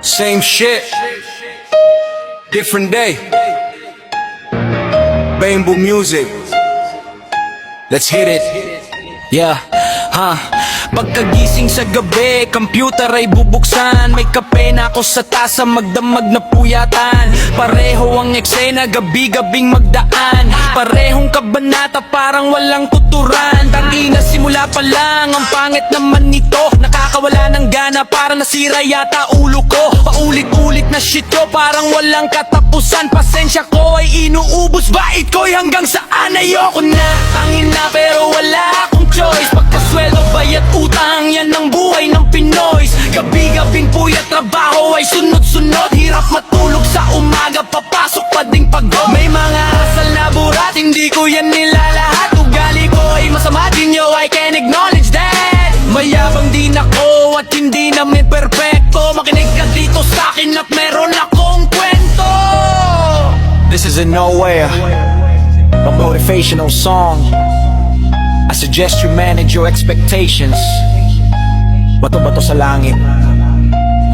Same shit, different day. Bamboo music. Let's hit it. Yeah, pagkagising sa gabi, computer ay bubuksan. May kape na ako sa tasa, magdamag na puyatan. Pareho ang eksena, gabi-gabing magdaan. Parehong kabanata, parang walang tuturan. Tangina, simula pa lang, ang pangit naman nito. Nakakawala ng gana, para nasira yata ulo ko. Paulit-ulit na shit ko, parang walang katapusan. Pasensya ko ay inuubos, bait ko'y hanggang saan. Ayoko na, tangina, pero wala akong choice. Pagkasweldo, bayat utang, yan ang buhay ng Pinoys. Gabi-gabing puyat, trabaho ay sunod-sunod. Hirap matulog sa umaga, papasok pa ding pagod. May mga asal na burat, hindi ko yan nilalahat. Ugali ko ay masama din yo, I can acknowledge that. Mayabang din ako at hindi namin perfecto. Makinig ka dito sa akin at meron akong kwento. This is in no way a motivational song. I suggest you manage your expectations. Bato-bato sa langit.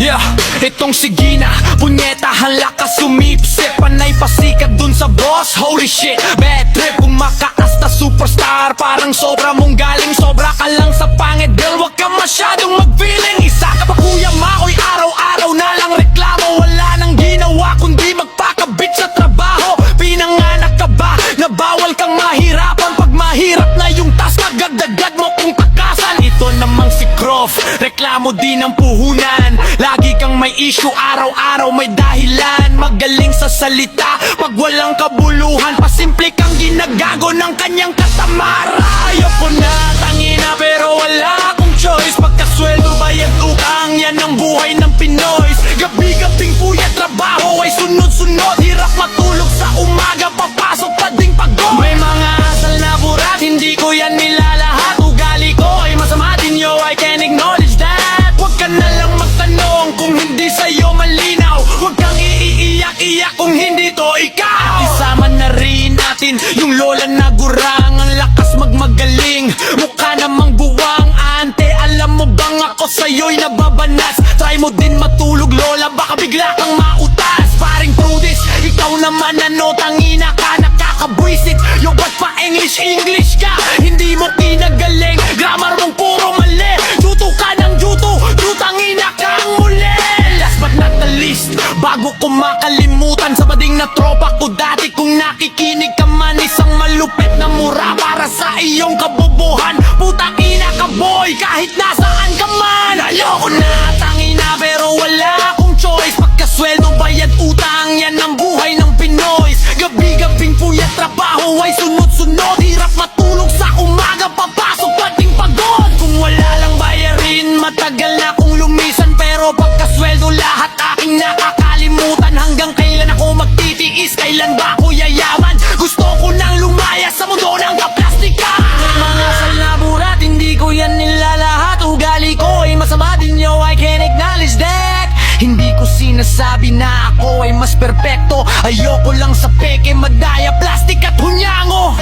Yeah, itong sige na, punyetahan lakas sumipsip. Panay pasikat dun sa boss, holy shit. Bad trip, kung makaasta superstar. Parang sobra mong galing, sobra ka lang sa pangit. Girl, wag ka masyadong mag-feeling. Isa ka pa kuya mako'y araw-araw na lang reklamo. Wala nang ginawa kundi magpakabit sa trabaho. Pinanganak ka ba na bawal kang mahirapan? Pag mahirap na yung task, agad-agad mo kung takasan. Ito namang si Croft, reklamo din ang puhunan. Lagi kang may issue, araw-araw may dahilan. Magaling sa salita, pag walang kabuluhan. Pasimple kang ginagago ng kanyang katamara. Ayoko na, tangina, pero wala akong choice. Pagkasweldo, bayad utang, yan ang buhay ng Pinoys. Gabi-gabing puyat, trabaho ay sunod-sunod. Hirap matulog sa umaga, papasok pa ding pagod. May mga asal na burat, hindi ko yan nilalahat. Ugali ko ay masama din yo, I can acknowledge that. Huwag ka na lang magtanong kung hindi sa'yo malinaw. Huwag kang iiyak-iyak kung hindi to ikaw. Isama na rin natin yung lola na gurang. Ang lakas magmagaling, mukha namang buwang. Ante, alam mo bang ako sa'yo'y nababanas? Try mo din matulog lola, baka bigla kang mautas. Paring Prudis, ikaw naman ano, tangina ka, nakakabwisit. Yo, ba't pa English ka? Hindi mo kinagaling, grammar mong puro mali. Juto ka ng juto, jutangina kang muli. Last but not the least, bago ko makalimutan, sa bading na tropa ko dati, kung nakikinig ka man, isang malupit na mura para sa iyong kabobohan. Putang ina ka boy, kahit nasaan ka man. Ayoko na, tangina, pero wala akong choice. Pagkasweldo, bayad utang, yan ang buhay ng Pinoys. Gabi-gabing puyat, trabaho ay sunod-sunod. Hirap matulog sa umaga, papasok pa ding pagod. Kung wala lang bayarin, matagal na akong lumisan. Pero pagkasweldo, lahat aking nakakalimutan. Hanggang kailan ako magtitiis, kailan ba ako yayaman? Gusto ko nang lumaya sa mundo ng kaplastikan. Mga asal na burat, hindi ko yan nilalahat. Ugali ko ay masama din yo, I can acknowledge that. Hindi ko sinasabi na ako ay mas perpekto. Ayoko lang sa peke, madaya, plastic at hunyango.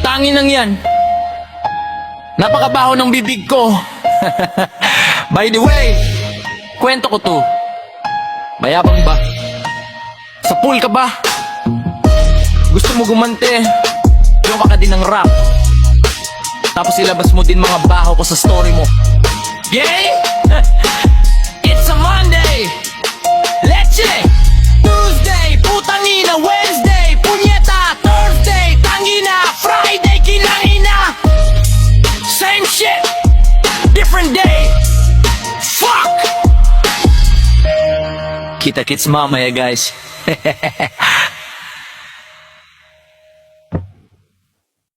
Tangin lang yan, napakabaho ng bibig ko. By the way, kwento ko to. Mayabang ba? Sa pool ka ba? Gusto mo gumante? Yung ka din ng rap, tapos ilabas mo din mga baho ko sa story mo. Yay! It's a Monday, leche. Tuesday, putangina. Wednesday, punyeta. Thursday, tangina. Friday, kinangina. Same shit, different day. Fuck. Kita-kits mamaya guys.